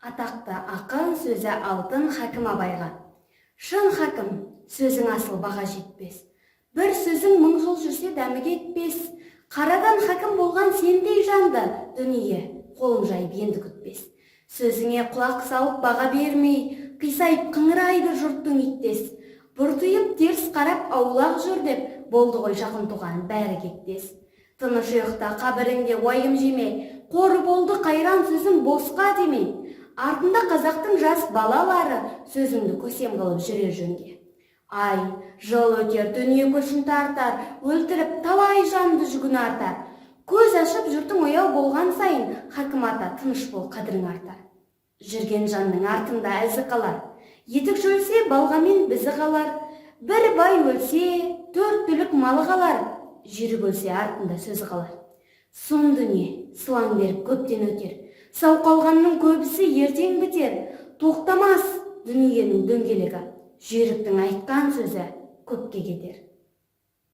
Атақты ақын сөзі алтын Хакім Абайға. Шын Хакім, сөзің асыл баға жетпес. Бір сөзің мың жыл жүрсе дәмі кетпес. Қарадан Хакім болған сендей жанды дүние қолын жайып енді күтпес. Сөзіңе құлақ салып баға бермей, қисайып қыңырайды жұрттың иттес. Бұртиып теріс қарап аулақ жүр деп, болды ғой жақын туған бәрі кектес. Тыныш ұйықта қабіріңде уайым жеме, қор болды қайран сөзім босқа деме. Артында қазақтың жас балалары сөзіңді көсем қылып жүрер жөнге. Ай, жыл өтер, дүние көшін тартар, өлтіріп талай жанды жүгін артар. Көз ашып жұртың ояу болған сайын, Хакім ата тыныш бол, қадірің артар. Жүрген жанның артында әзі қалар, етік жөлсе балғамен бізі қалар. Бір бай өлсе, 4 түлік малы қалар, жүйрік өлсе артында сөзі қалар. Сұм дүние сылаң беріп көптен өтер, сау қалғанның көбісі ертең бітер. Тоқтамас дүниенің дөңгелегі, жүйріктің айтқан сөзі көпке кетер.